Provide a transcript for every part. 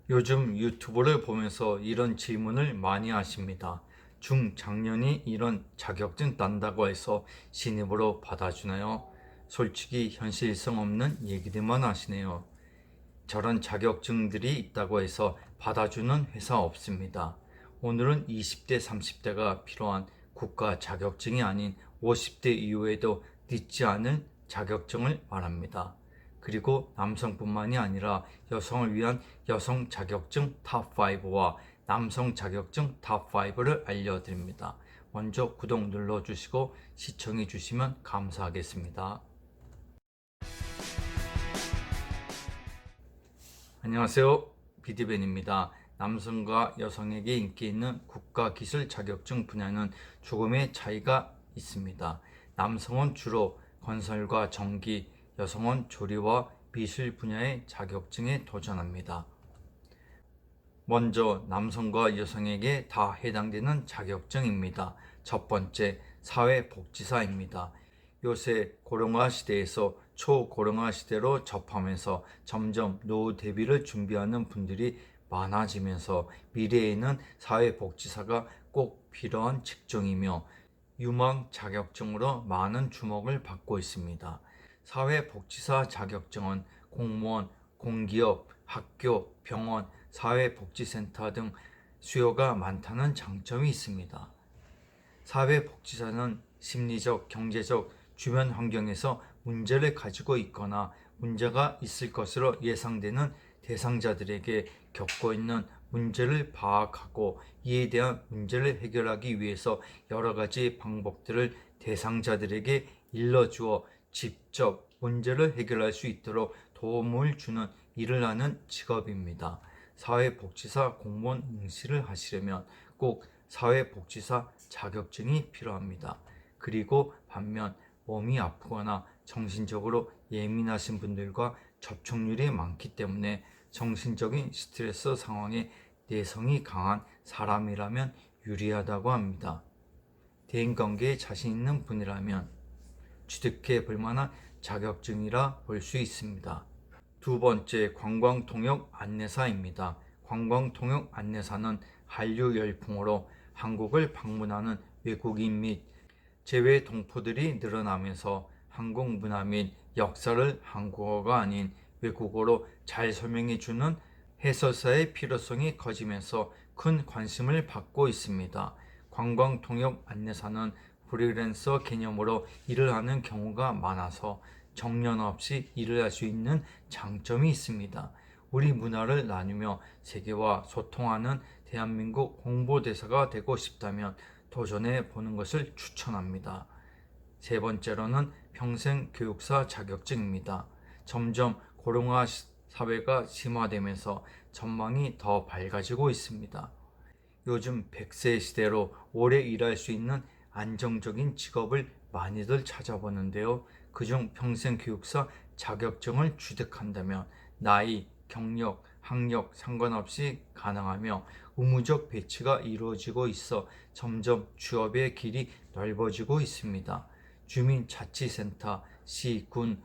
요즘 유튜브를 보면서 이런 질문을 많이 하십니다. 중장년이 이런 자격증 딴다고 해서 신입으로 받아주나요? 솔직히 현실성 없는 얘기들만 하시네요. 저런 자격증들이 있다고 해서 받아주는 회사 없습니다. 오늘은 20대, 30대가 필요한 국가 자격증이 아닌 50대 이후에도 늦지 않은 자격증을 말합니다. 그리고 남성뿐만이 아니라 여성을 위한 여성 자격증 탑5와 남성 자격증 탑5를 알려드립니다. 먼저 구독 눌러주시고 시청해주시면 감사하겠습니다. 안녕하세요. 비디벤입니다. 남성과 여성에게 인기 있는 국가기술 자격증 분야는 조금의 차이가 있습니다. 남성은 주로 건설과 전기, 여성은 조리와 미술 분야의 자격증에 도전합니다. 먼저 남성과 여성에게 다 해당되는 자격증입니다. 첫 번째, 사회복지사입니다. 요새 고령화 시대에서 초고령화 시대로 접하면서 점점 노후 대비를 준비하는 분들이 많아지면서 미래에는 사회복지사가 꼭 필요한 직종이며 유망 자격증으로 많은 주목을 받고 있습니다. 사회복지사 자격증은 공무원, 공기업, 학교, 병원, 사회복지센터 등 수요가 많다는 장점이 있습니다. 사회복지사는 심리적, 경제적, 주변 환경에서 문제를 가지고 있거나 문제가 있을 것으로 예상되는 대상자들에게 겪고 있는 문제를 파악하고 이에 대한 문제를 해결하기 위해서 여러 가지 방법들을 대상자들에게 일러주어 직접 문제를 해결할 수 있도록 도움을 주는 일을 하는 직업입니다. 사회복지사 공무원 응시를 하시려면 꼭 사회복지사 자격증이 필요합니다. 그리고 반면 몸이 아프거나 정신적으로 예민하신 분들과 접촉률이 많기 때문에 정신적인 스트레스 상황에 내성이 강한 사람이라면 유리하다고 합니다. 대인관계에 자신 있는 분이라면 취득해 볼 만한 자격증이라 볼 수 있습니다. 두 번째, 관광통역 안내사입니다. 관광통역 안내사는 한류 열풍으로 한국을 방문하는 외국인 및 재외 동포들이 늘어나면서 한국 문화 및 역사를 한국어가 아닌 외국어로 잘 설명해 주는 해설사의 필요성이 커지면서 큰 관심을 받고 있습니다. 관광통역 안내사는 프리랜서 개념으로 일을 하는 경우가 많아서 정년 없이 일을 할 수 있는 장점이 있습니다. 우리 문화를 나누며 세계와 소통하는 대한민국 홍보대사가 되고 싶다면 도전해 보는 것을 추천합니다. 세 번째로는 평생교육사 자격증입니다. 점점 고령화 사회가 심화되면서 전망이 더 밝아지고 있습니다. 요즘 100세 시대로 오래 일할 수 있는 안정적인 직업을 많이들 찾아보는데요. 그중 평생교육사 자격증을 취득한다면 나이, 경력, 학력 상관없이 가능하며 의무적 배치가 이루어지고 있어 점점 취업의 길이 넓어지고 있습니다. 주민자치센터, 시, 군,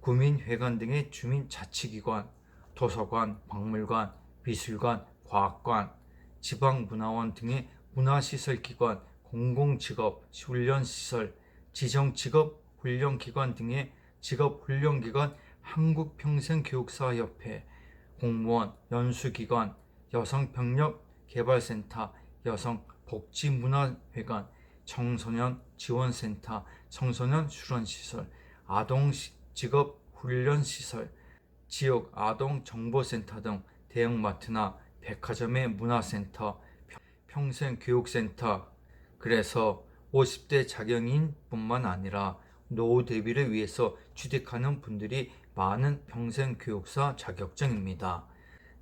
구민회관 등의 주민자치기관, 도서관, 박물관, 미술관, 과학관, 지방문화원 등의 문화시설기관, 공공직업 훈련시설, 지정직업 훈련기관 등의 직업훈련기관, 한국평생교육사협회, 공무원, 연수기관, 여성병력개발센터, 여성복지문화회관, 청소년 지원센터, 청소년 수련시설, 아동직업훈련시설, 지역 아동정보센터 등 대형마트나 백화점의 문화센터, 평생교육센터, 그래서 50대 자경인 뿐만 아니라 노후 대비를 위해서 취득하는 분들이 많은 평생교육사 자격증입니다.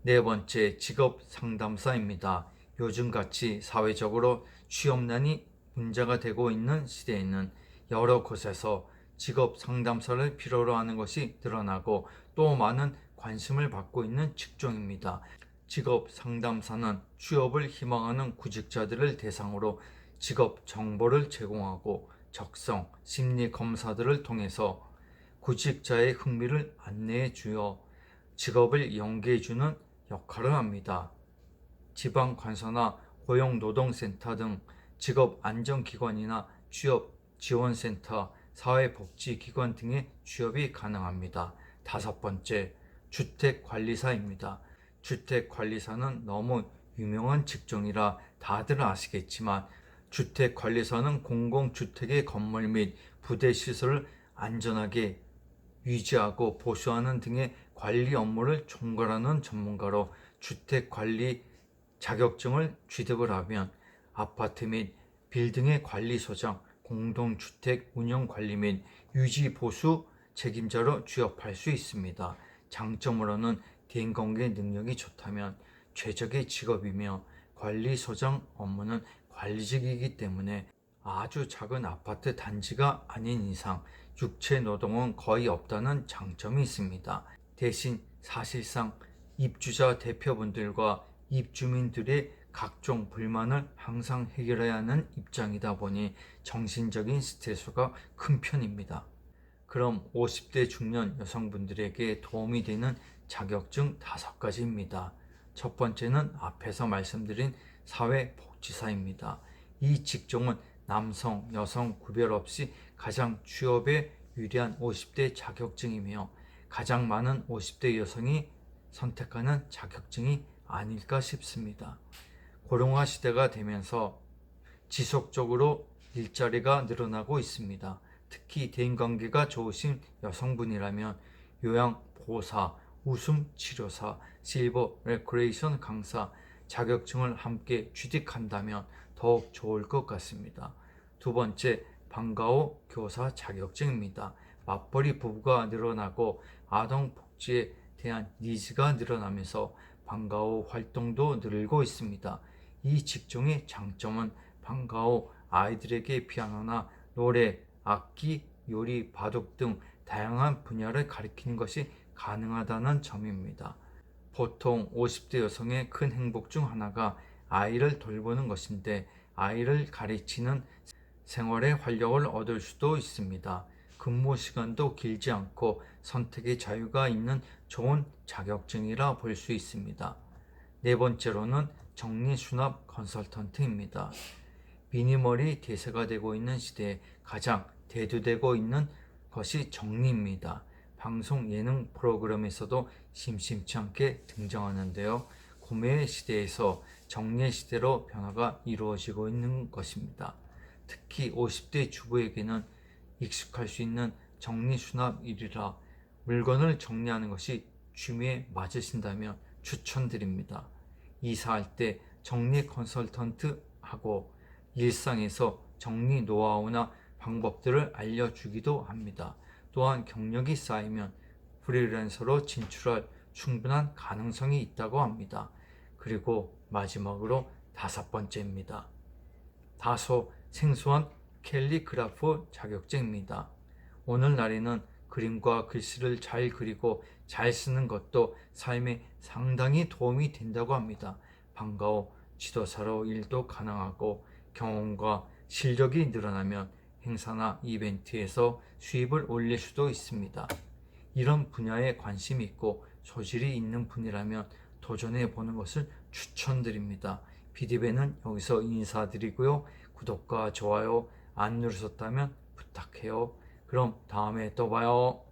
네 번째, 직업상담사입니다. 요즘같이 사회적으로 취업난이 문제가 되고 있는 시대에는 여러 곳에서 직업상담사를 필요로 하는 것이 늘어나고 또 많은 관심을 받고 있는 직종입니다. 직업상담사는 취업을 희망하는 구직자들을 대상으로 직업 정보를 제공하고 적성, 심리 검사들을 통해서 구직자의 흥미를 안내해 주어 직업을 연계해 주는 역할을 합니다. 지방관서나 고용노동센터 등 직업안정기관이나 취업지원센터, 사회복지기관 등의 취업이 가능합니다. 다섯 번째, 주택관리사입니다. 주택관리사는 너무 유명한 직종이라 다들 아시겠지만 주택관리사는 공공주택의 건물 및 부대시설을 안전하게 유지하고 보수하는 등의 관리 업무를 총괄하는 전문가로 주택관리 자격증을 취득을 하면 아파트 및 빌딩의 관리소장, 공동주택 운영관리 및 유지 보수 책임자로 취업할 수 있습니다. 장점으로는 대인관계 능력이 좋다면 최적의 직업이며 관리소장 업무는 관리직이기 때문에 아주 작은 아파트 단지가 아닌 이상 육체 노동은 거의 없다는 장점이 있습니다. 대신 사실상 입주자 대표분들과 입주민들의 각종 불만을 항상 해결해야 하는 입장이다 보니 정신적인 스트레스가 큰 편입니다. 그럼 50대 중년 여성분들에게 도움이 되는 자격증 5가지입니다. 첫 번째는 앞에서 말씀드린 사회복지사입니다. 이 직종은 남성, 여성 구별 없이 가장 취업에 유리한 50대 자격증이며 가장 많은 50대 여성이 선택하는 자격증이 아닐까 싶습니다. 고령화 시대가 되면서 지속적으로 일자리가 늘어나고 있습니다. 특히 대인관계가 좋으신 여성분이라면 요양보호사, 웃음치료사, 실버 레크레이션 강사 자격증을 함께 취득한다면 더욱 좋을 것 같습니다. 두 번째, 방과후 교사 자격증입니다. 맞벌이 부부가 늘어나고 아동복지에 대한 니즈가 늘어나면서 방과후 활동도 늘고 있습니다. 이 직종의 장점은 방과후 아이들에게 피아노나 노래, 악기, 요리, 바둑 등 다양한 분야를 가리키는 것이 가능하다는 점입니다. 보통 50대 여성의 큰 행복 중 하나가 아이를 돌보는 것인데 아이를 가르치는 생활의 활력을 얻을 수도 있습니다. 근무 시간도 길지 않고 선택의 자유가 있는 좋은 자격증이라 볼 수 있습니다. 네 번째로는 정리수납 컨설턴트입니다. 미니멀이 대세가 되고 있는 시대에 가장 대두되고 있는 것이 정리입니다. 방송 예능 프로그램에서도 심심치 않게 등장하는데요. 구매의 시대에서 정리의 시대로 변화가 이루어지고 있는 것입니다. 특히 50대 주부에게는 익숙할 수 있는 정리수납일이라 물건을 정리하는 것이 취미에 맞으신다면 추천드립니다. 이사할 때 정리 컨설턴트하고 일상에서 정리 노하우나 방법들을 알려주기도 합니다. 또한 경력이 쌓이면 프리랜서로 진출할 충분한 가능성이 있다고 합니다. 그리고 마지막으로 5번째입니다. 다소 생소한 캘리그라프 자격증입니다. 오늘날에는 그림과 글씨를 잘 그리고 잘 쓰는 것도 삶에 상당히 도움이 된다고 합니다. 방과 후 지도사로 일도 가능하고 경험과 실력이 늘어나면 행사나 이벤트에서 수입을 올릴 수도 있습니다. 이런 분야에 관심이 있고 소질이 있는 분이라면 도전해 보는 것을 추천드립니다. 비디배는 여기서 인사드리고요. 구독과 좋아요 안 누르셨다면 부탁해요. 그럼 다음에 또 봐요.